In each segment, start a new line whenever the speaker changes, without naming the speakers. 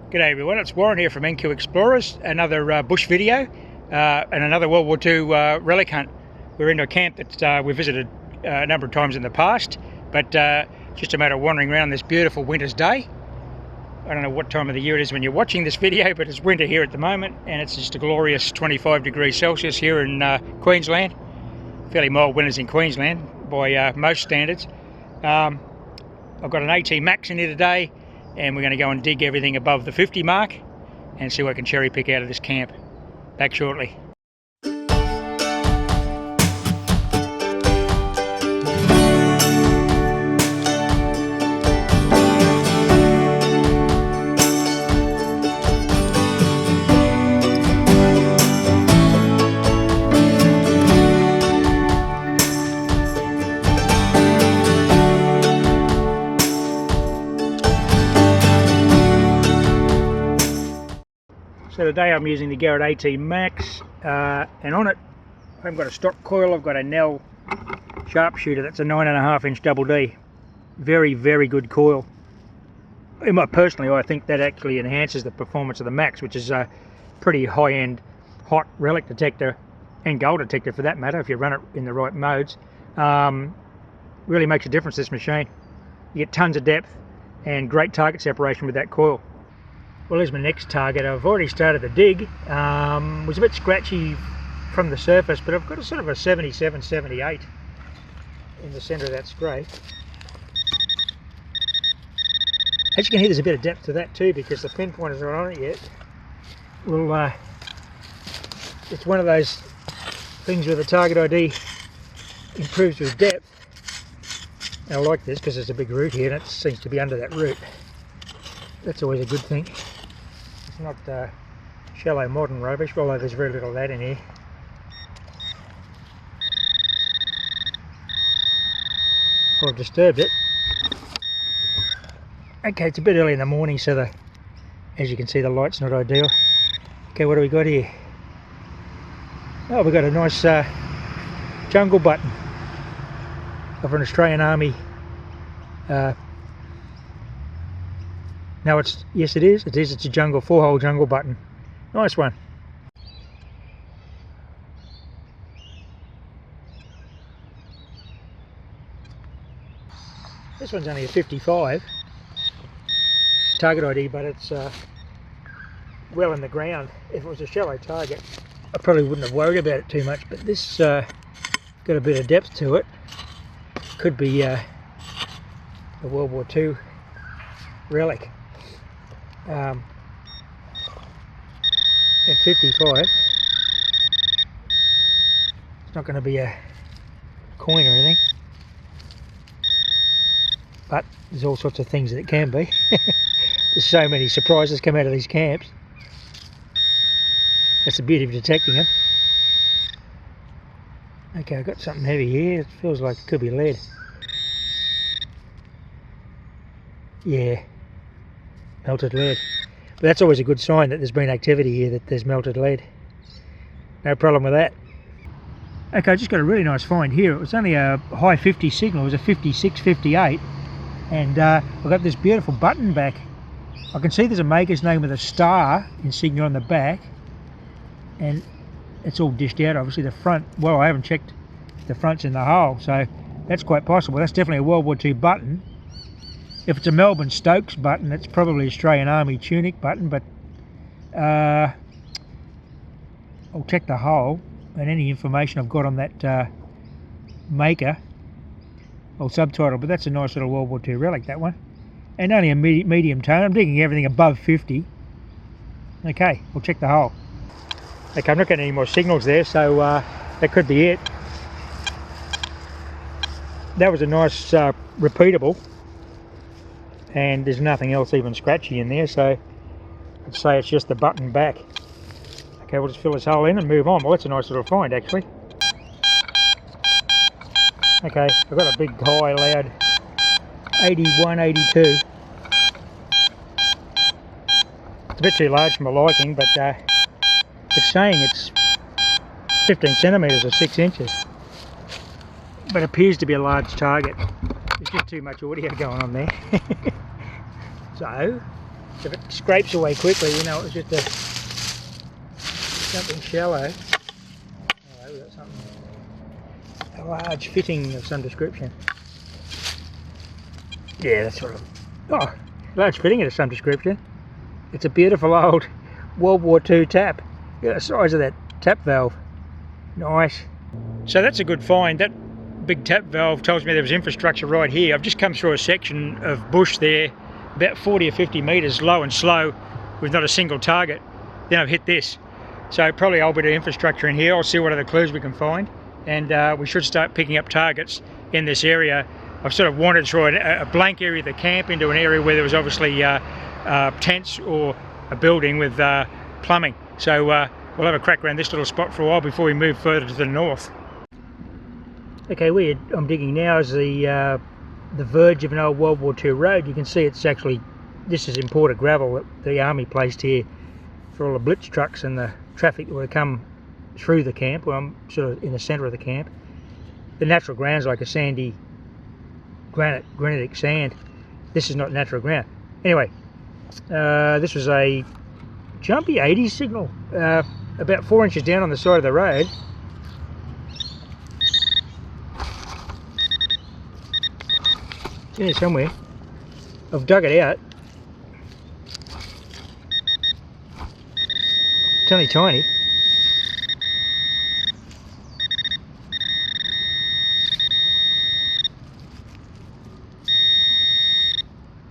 G'day everyone, it's Warren here from NQ Explorers, another bush video and another World War II relic hunt. We're into a camp that we visited a number of times in the past, but just a matter of wandering around this beautiful winter's day. I don't know what time of the year it is when you're watching this video, but it's winter here at the moment and it's just a glorious 25 degrees Celsius here in Queensland. Fairly mild winters in Queensland by most standards. I've got an AT Max in here today, and we're going to go and dig everything above the 50 mark and see what I can cherry pick out of this camp. Back shortly. So today I'm using the Garrett AT Max, and on it I haven't got a stock coil, I've got a Nell sharpshooter. That's a 9.5 inch double D. Very, very good coil. Personally, I think that actually enhances the performance of the Max, which is a pretty high-end hot relic detector, and gold detector for that matter, if you run it in the right modes. Really makes a difference, this machine. You get tons of depth and great target separation with that coil. Well, here's my next target. I've already started the dig. It was a bit scratchy from the surface, but I've got a sort of a 77, 78 in the centre of that scrape. As you can hear, there's a bit of depth to that too, because the pinpointer's not on it yet. Well, it's one of those things where the target ID improves with depth. And I like this because there's a big root here and it seems to be under that root. That's always a good thing. It's not shallow modern rubbish, although there's very little of that in here. I've disturbed it. Okay, it's a bit early in the morning, so as you can see, the light's not ideal. Okay, what do we got here? Oh, we've got a nice jungle button of an Australian Army. No, yes it is, it's a jungle, 4-hole jungle button. Nice one. This one's only a 55 target ID, but it's well in the ground. If it was a shallow target, I probably wouldn't have worried about it too much, but this got a bit of depth to it. Could be a World War II relic. At 55, it's not going to be a coin or anything, but there's all sorts of things that it can be. There's so many surprises come out of these camps. That's the beauty of detecting them. Okay, I've got something heavy here. It feels like it could be lead. Yeah. Melted lead. But that's always a good sign that there's been activity here, that there's melted lead. No problem with that. Okay, I just got a really nice find here. It was only a high 50 signal. It was a 56, 58. And I've got this beautiful button back. I can see there's a maker's name with a star insignia on the back. And it's all dished out, obviously. The front, well, I haven't checked the front's in the hole, so that's quite possible. That's definitely a World War II button. If it's a Melbourne Stokes button, it's probably Australian Army tunic button, but I'll check the hole, and any information I've got on that maker I'll subtitle, but that's a nice little World War II relic, that one. And only a medium tone. I'm digging everything above 50. Okay, we'll check the hole. Okay, I'm not getting any more signals there, so that could be it. That was a nice repeatable. And there's nothing else even scratchy in there, so I'd say it's just the button back. Okay, we'll just fill this hole in and move on. Well, that's a nice little find, actually. Okay, I've got a big, high, loud 81, 82. It's a bit too large for my liking, but it's saying it's 15 centimetres or 6 inches. But appears to be a large target. There's just too much audio going on there. So, If it scrapes away quickly, you know, it's just something shallow. Oh, we've got something, a large fitting of some description. Yeah, that's sort of, oh, large fitting of some description. It's a beautiful old World War II tap. Look at the size of that tap valve. Nice. So that's a good find. That big tap valve tells me there was infrastructure right here. I've just come through a section of bush there, about 40 or 50 metres, low and slow, with not a single target. Then I've hit this. So probably a whole bit of infrastructure in here. I'll see what other clues we can find. And we should start picking up targets in this area. I've sort of wandered through a blank area of the camp into an area where there was obviously tents or a building with plumbing. So we'll have a crack around this little spot for a while before we move further to the north. Okay, where I'm digging now is the verge of an old World War II road. You can see it's actually, this is imported gravel that the army placed here for all the blitz trucks and the traffic that would come through the camp. Well, I'm sort of in the centre of the camp. The natural ground's like a sandy granitic sand. This is not natural ground. Anyway, this was a jumpy 80s signal, about 4 inches down on the side of the road. It's in here somewhere. I've dug it out. It's only tiny.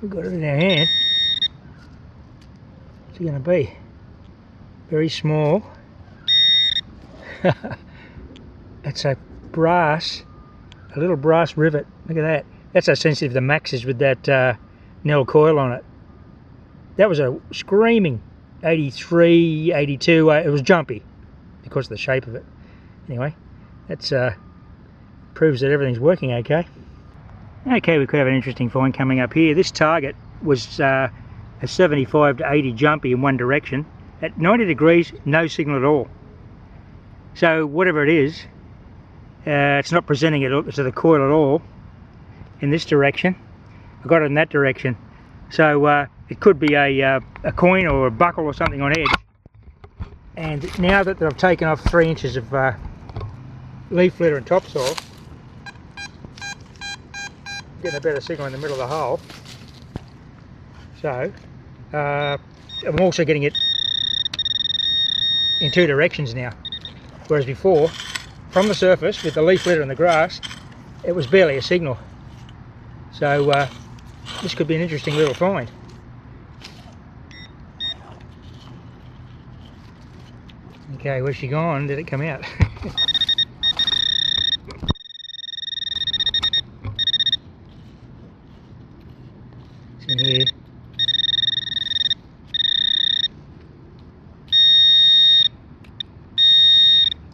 We've got it in our hand. What's it going to be? Very small. It's a little brass rivet. Look at that. That's how sensitive the Max is with that Nell coil on it. That was a screaming 83, 82. It was jumpy because of the shape of it. Anyway, that's proves that everything's working okay. Okay, we could have an interesting find coming up here. This target was a 75 to 80 jumpy in one direction. At 90 degrees, no signal at all. So whatever it is, it's not presenting it to the coil at all in this direction. I got it in that direction. So it could be a coin or a buckle or something on edge. And now that I've taken off 3 inches of leaf litter and topsoil, getting a better signal in the middle of the hole. So I'm also getting it in two directions now, whereas before from the surface with the leaf litter and the grass it was barely a signal. So this could be an interesting little find. Okay, where's she gone? Did it come out? It's in here.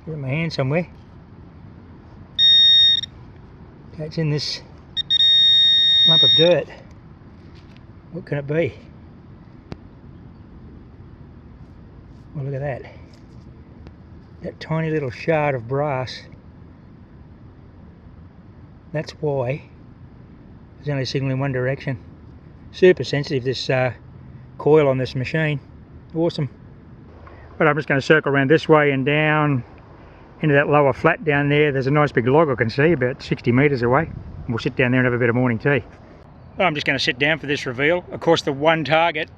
Got it in my hand somewhere. Okay, it's in this lump of dirt. What can it be? Well, look at that. That tiny little shard of brass. That's why there's only a signal in one direction. Super sensitive, this coil on this machine. Awesome. But I'm just going to circle around this way and down into that lower flat down there. There's a nice big log I can see about 60 metres away. We'll sit down there and have a bit of morning tea. Well, I'm just going to sit down for this reveal. Of course, the one target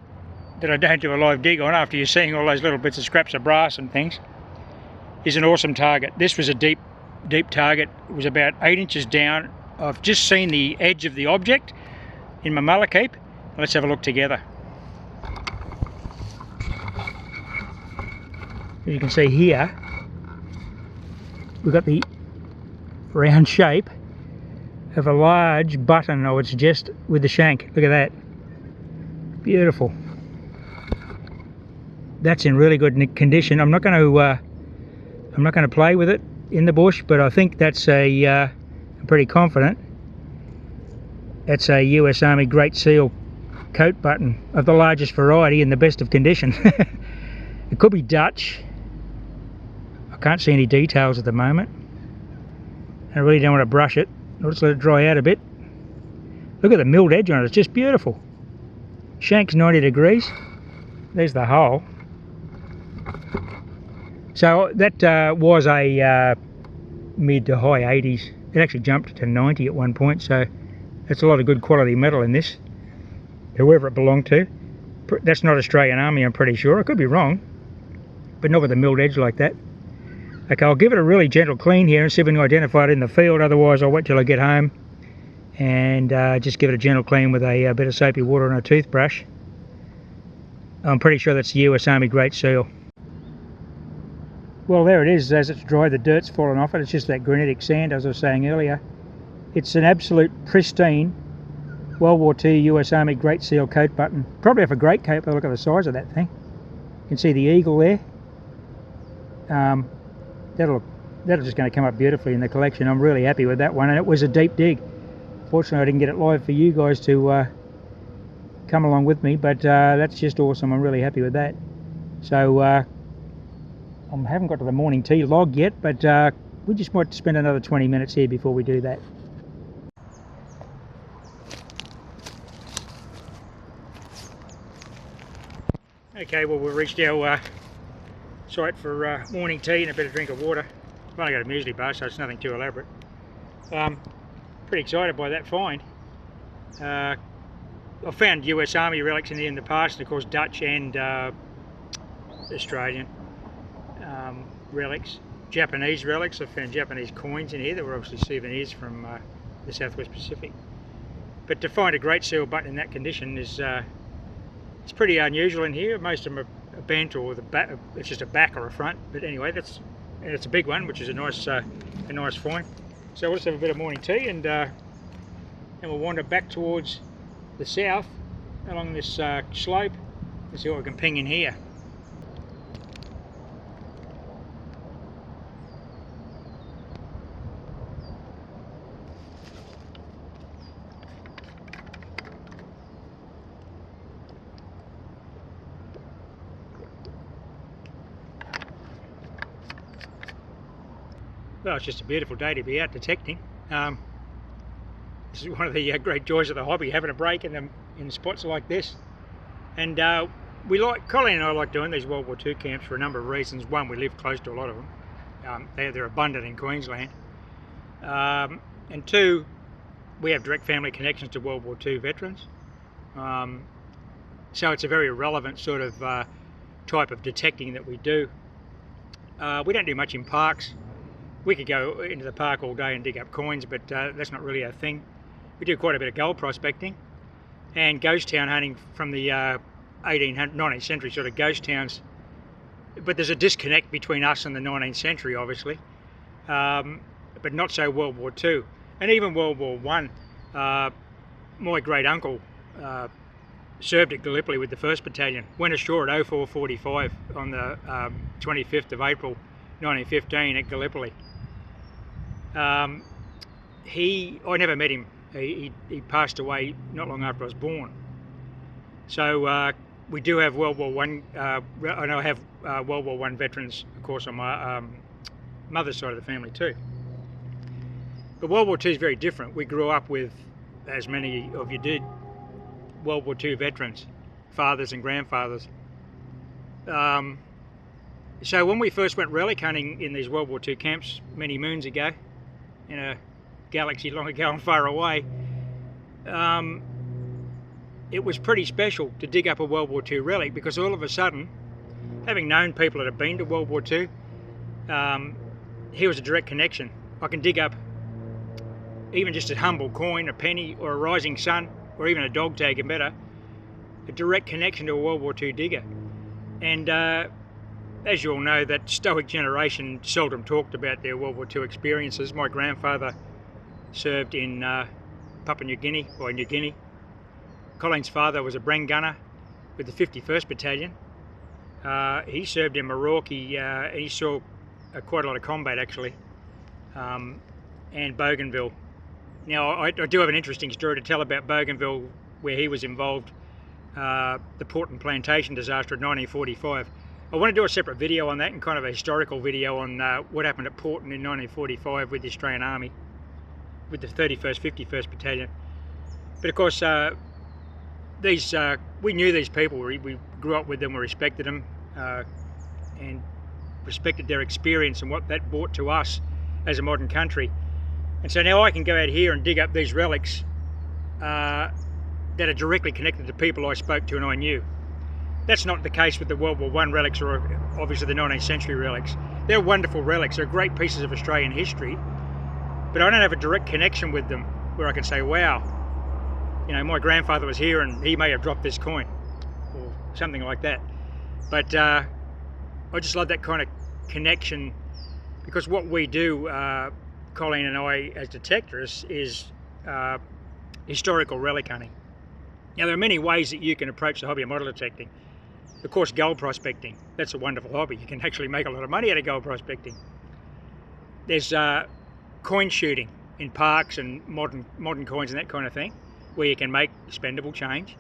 that I don't do a live dig on after you're seeing all those little bits of scraps of brass and things is an awesome target. This was a deep target. It was about 8 inches down. I've just seen the edge of the object in my mullet keep. Let's have a look together. As you can see here, we've got the round shape of a large button, I would suggest, with the shank. Look at that. Beautiful. That's in really good condition. I'm not going to play with it in the bush, but I think that's I'm pretty confident that's a US Army Great Seal coat button of the largest variety in the best of condition. It could be Dutch. I can't see any details at the moment. I really don't want to brush it. I'll just let it dry out a bit. Look at the milled edge on it, it's just beautiful. Shank's 90 degrees. There's the hole. So that was a mid to high 80s. It actually jumped to 90 at one point, so that's a lot of good quality metal in this, whoever it belonged to. That's not Australian Army, I'm pretty sure. I could be wrong, but not with a milled edge like that. Okay, I'll give it a really gentle clean here and see if we can identify it in the field. Otherwise I'll wait till I get home and just give it a gentle clean with a bit of soapy water and a toothbrush. I'm pretty sure that's the US Army Great Seal. Well, there it is. As it's dry, the dirt's fallen off it. It's just that granitic sand, as I was saying earlier. It's an absolute pristine World War II US Army Great Seal coat button. Probably have a great coat, but look at the size of that thing. You can see the eagle there. That'll just going to come up beautifully in the collection. I'm really happy with that one, and it was a deep dig. Fortunately, I didn't get it live for you guys to come along with me, but that's just awesome. I'm really happy with that. So I haven't got to the morning tea log yet, but we just might spend another 20 minutes here before we do that. Okay, well, we've reached our site for morning tea and a bit of drink of water. I've only got a muesli bar, so it's nothing too elaborate. Pretty excited by that find. I've found US Army relics in here in the past, and of course Dutch and Australian relics. Japanese relics. I've found Japanese coins in here that were obviously souvenirs from the Southwest Pacific. But to find a Great Seal button in that condition is it's pretty unusual in here. Most of them are bent, or the back, it's just a back or a front. But anyway, it's a big one, which is a nice find. So we'll just have a bit of morning tea, and we'll wander back towards the south along this slope and see what we can ping in here. Well, it's just a beautiful day to be out detecting. This is one of the great joys of the hobby, having a break in spots like this. And Colleen and I like doing these World War II camps for a number of reasons. One, we live close to a lot of them. They're abundant in Queensland. And two, we have direct family connections to World War II veterans. So it's a very relevant sort of type of detecting that we do. We don't do much in parks. We could go into the park all day and dig up coins, but that's not really our thing. We do quite a bit of gold prospecting and ghost town hunting from the 19th century sort of ghost towns. But there's a disconnect between us and the 19th century, obviously, but not so World War II. And even World War I, my great uncle served at Gallipoli with the 1st Battalion, went ashore at 0445 on the 25th of April 1915 at Gallipoli. I never met him. He passed away not long after I was born. So we do have World War I. I know I have World War I veterans, of course, on my mother's side of the family too. But World War II is very different. We grew up with, as many of you did, World War II veterans, fathers and grandfathers. So when we first went relic hunting in these World War II camps many moons ago, in a galaxy long ago and far away, it was pretty special to dig up a World War II relic, because all of a sudden, having known people that have been to World War II, here was a direct connection. I can dig up even just a humble coin, a penny, or a rising sun, or even a dog tag, and better, a direct connection to a World War II digger. And as you all know, that stoic generation seldom talked about their World War II experiences. My grandfather served in Papua New Guinea, or New Guinea. Colleen's father was a Brang gunner with the 51st Battalion. He served in Milwaukee. He saw quite a lot of combat, actually, and Bougainville. Now, I do have an interesting story to tell about Bougainville, where he was involved, the Porton Plantation disaster of 1945. I want to do a separate video on that, and kind of a historical video on what happened at Porton in 1945 with the Australian Army, with the 31st, 51st Battalion. But of course, we knew these people. We grew up with them. We respected them, and respected their experience and what that brought to us as a modern country. And so now I can go out here and dig up these relics that are directly connected to people I spoke to and I knew. That's not the case with the World War I relics or obviously the 19th century relics. They're wonderful relics. They're great pieces of Australian history, but I don't have a direct connection with them where I can say, wow, you know, my grandfather was here and he may have dropped this coin or something like that. But I just love that kind of connection, because what we do, Colleen and I as detectors, is historical relic hunting. Now there are many ways that you can approach the hobby of model detecting. Of course, gold prospecting, that's a wonderful hobby. You can actually make a lot of money out of gold prospecting. There's coin shooting in parks and modern coins and that kind of thing, where you can make spendable change.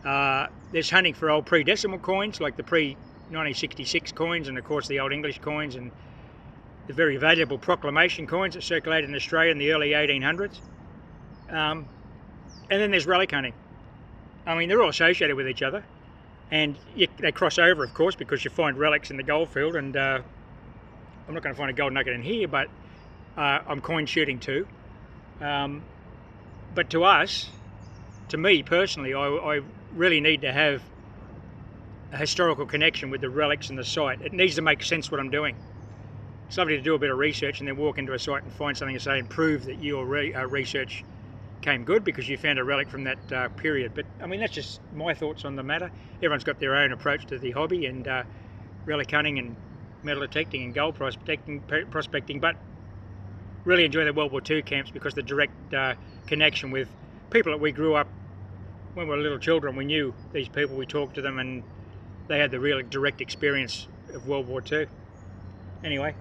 There's hunting for old pre-decimal coins, like the pre-1966 coins, and of course the Old English coins, and the very valuable proclamation coins that circulated in Australia in the early 1800s. And then there's relic hunting. I mean, they're all associated with each other, and they cross over, of course, because you find relics in the goldfield, and I'm not going to find a gold nugget in here, but I'm coin shooting too. But to us, to me personally, I really need to have a historical connection with the relics and the site. It needs to make sense what I'm doing. Somebody to do a bit of research and then walk into a site and find something and say and prove that your research came good because you found a relic from that period. But I mean, that's just my thoughts on the matter. Everyone's got their own approach to the hobby, and relic hunting and metal detecting and gold prospecting, but really enjoy the World War II camps because the direct connection with people that we grew up when we were little children. We knew these people, we talked to them, and they had the real direct experience of World War II. Anyway,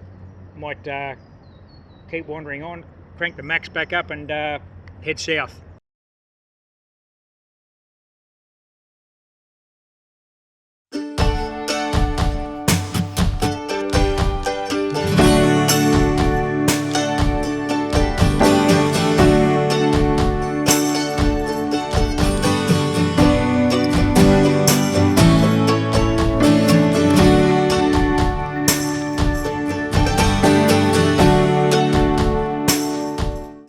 might keep wandering on, crank the max back up and head south.